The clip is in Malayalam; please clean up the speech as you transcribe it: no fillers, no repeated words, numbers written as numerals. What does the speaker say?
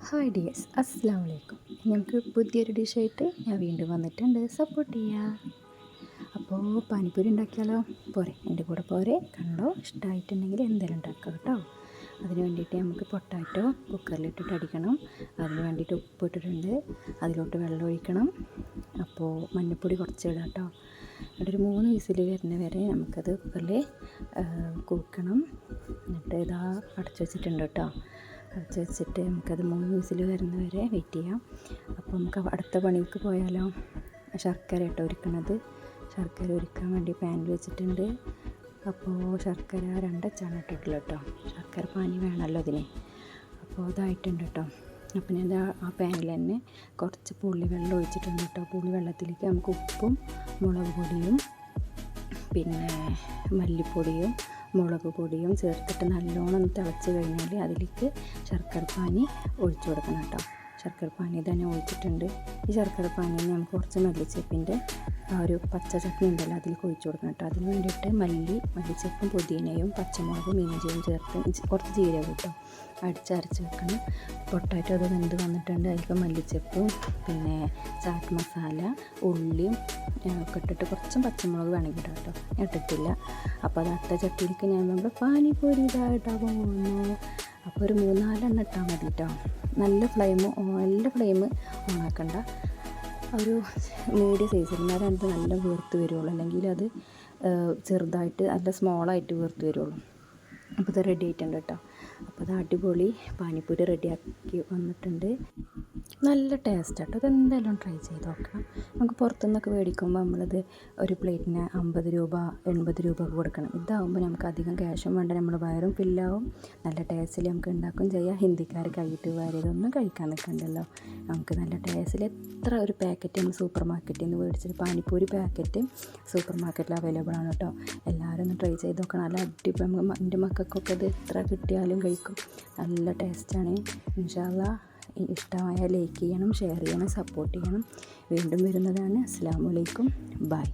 ഹായ് ഡിയേഴ്സ്, അസ്സലാമു അലൈക്കും. ഞങ്ങൾക്ക് പുതിയൊരു ഡിഷായിട്ട് ഞാൻ വീണ്ടും വന്നിട്ടുണ്ട്. സപ്പോർട്ട് ചെയ്യുക. അപ്പോൾ പാനിപ്പൂരി ഉണ്ടാക്കിയാലോ? പോരെ, എൻ്റെ കൂടെ പോരെ. കണ്ടോ, ഇഷ്ടമായിട്ടുണ്ടെങ്കിൽ എന്തെങ്കിലും ഉണ്ടാക്കാം കേട്ടോ. അതിന് വേണ്ടിയിട്ട് നമുക്ക് പൊട്ടാറ്റോ കുക്കറിലിട്ടിട്ട് അടിക്കണം. അതിന് വേണ്ടിയിട്ട് ഉപ്പ് ഇട്ടിട്ടുണ്ട്, അതിലോട്ട് വെള്ളം ഒഴിക്കണം. അപ്പോൾ മഞ്ഞൾപ്പൊടി കുറച്ച് ഇടാം കേട്ടോ. എന്നിട്ടൊരു 3 വിസിൽ വരുന്ന വരെ നമുക്കത് കുക്കറിൽ കൂക്കണം. എന്നിട്ട് ഇതാ അടച്ചു വെച്ചിട്ടുണ്ട് കേട്ടോ. അടച്ച് വെച്ചിട്ട് നമുക്കത് 3 വിസിൽ വരുന്നവരെ വെയിറ്റ് ചെയ്യാം. അപ്പോൾ നമുക്ക് അടുത്ത പണിക്ക് പോയാലോ. ശർക്കര ഇട്ട് ഒരുക്കണത്. ശർക്കര ഒരുക്കാൻ വേണ്ടി പാനിൽ വെച്ചിട്ടുണ്ട്. അപ്പോൾ ശർക്കര 2 അച്ചാണ് ഇട്ടിട്ടുള്ളൂ കേട്ടോ. ശർക്കര പാനി വേണമല്ലോ ഇതിന്. അപ്പോൾ അതായിട്ടുണ്ട് കേട്ടോ. അപ്പം ഞാൻ ആ പാനിൽ തന്നെ കുറച്ച് പുളി വെള്ളം ഒഴിച്ചിട്ടുണ്ട് കേട്ടോ. പുളി വെള്ളത്തിലേക്ക് നമുക്ക് ഉപ്പും മുളക് പൊടിയും പിന്നെ മല്ലിപ്പൊടിയും മുളക് പൊടിയും ചേർത്തിട്ട് നല്ലോണം തിളച്ച് കഴിഞ്ഞാൽ അതിലേക്ക് ശർക്കരപ്പാനി ഒഴിച്ചു കൊടുക്കണം കേട്ടോ. ശർക്കരപ്പാനി തന്നെ ഒഴിച്ചിട്ടുണ്ട്. ഈ ശർക്കരപ്പാനിയിൽ നമുക്ക് കുറച്ച് മല്ലിച്ചപ്പിൻ്റെ ആ ഒരു പച്ച ചട്നി ഉണ്ടല്ലോ അതിലേക്ക് ഒഴിച്ചു കൊടുക്കണം കേട്ടോ. അതിന് വേണ്ടിയിട്ട് മല്ലിച്ചപ്പും പുതിനയും പച്ചമുളകും ഇഞ്ചിയും ചേർത്ത് കുറച്ച് ജീരകം കേട്ടോ അരച്ച് വെക്കണം. പൊട്ടാറ്റോ അത് വെന്ത് വന്നിട്ടുണ്ട്. അതിലേക്ക് മല്ലിച്ചപ്പും പിന്നെ ചാറ്റ് മസാല ഉള്ളിയും ഒക്കെ ഇട്ടിട്ട് കുറച്ചും പച്ചമുളക് വേണമെങ്കിൽ ഇടാം കേട്ടോ. ഞാൻ ഇട്ടിട്ടില്ല. അപ്പോൾ അത് അടുത്ത ചട്ടിയിലേക്ക് നമ്മൾ പാനിപ്പൂരി ഇതായിട്ടാണ് പോകുന്നു. അപ്പോൾ ഒരു 3-4 ഇട്ടാൽ മതി കേട്ടോ. നല്ല ഫ്ലെയിം ഓണാക്കണ്ട. ഒരു മീഡിയം സൈസിൽ നേരം അത് നല്ല വീർത്ത് വരുള്ളൂ. അല്ലെങ്കിൽ അത് ചെറുതായിട്ട് നല്ല സ്മോളായിട്ട് വീർത്ത് വരുള്ളൂ. അപ്പോൾ ഇത് റെഡി ആയിട്ടുണ്ട് കേട്ടോ. അപ്പോൾ അത് അടിപൊളി പാനിപ്പൂരി റെഡിയാക്കി വന്നിട്ടുണ്ട്. നല്ല ടേസ്റ്റ് കേട്ടോ. അതെന്തായാലും ട്രൈ ചെയ്ത് നോക്കണം. നമുക്ക് പുറത്തുനിന്നൊക്കെ മേടിക്കുമ്പോൾ നമ്മളിത് ഒരു പ്ലേറ്റിന് 50 രൂപ 80 രൂപ കൊടുക്കണം. ഇതാകുമ്പോൾ നമുക്ക് അധികം ക്യാഷും വേണ്ട, നമ്മുടെ വയറും ഫില്ലാവും. നല്ല ടേസ്റ്റിൽ നമുക്ക് ഉണ്ടാക്കുകയും ചെയ്യാം. ഹിന്ദിക്കാർ കൈയിട്ട് ഇതൊന്നും കഴിക്കാൻ നിൽക്കണ്ടല്ലോ. നമുക്ക് നല്ല ടേസ്റ്റിൽ എത്ര ഒരു പാക്കറ്റ് നമ്മൾ സൂപ്പർ മാർക്കറ്റിൽ നിന്ന് മേടിച്ചിട്ട് പാനിപ്പൂരി പാക്കറ്റ് സൂപ്പർ മാർക്കറ്റിൽ അവൈലബിൾ ആണ് കേട്ടോ. എല്ലാവരും ഒന്ന് ട്രൈ ചെയ്ത് നോക്കണം. നല്ല അടിപൊളി. എൻ്റെ മക്കൾക്കൊക്കെ ഇത് എത്ര കിട്ടിയാലും കഴിക്കും. നല്ല ടേസ്റ്റാണ്. ഇൻഷാ അല്ലാ ഇഷ്ടമായ ലൈക്ക് ചെയ്യണം, ഷെയർ ചെയ്യണം, സപ്പോർട്ട് ചെയ്യണം. വീണ്ടും വരുന്നതാണ്. അസ്സലാമു അലൈക്കും. ബൈ.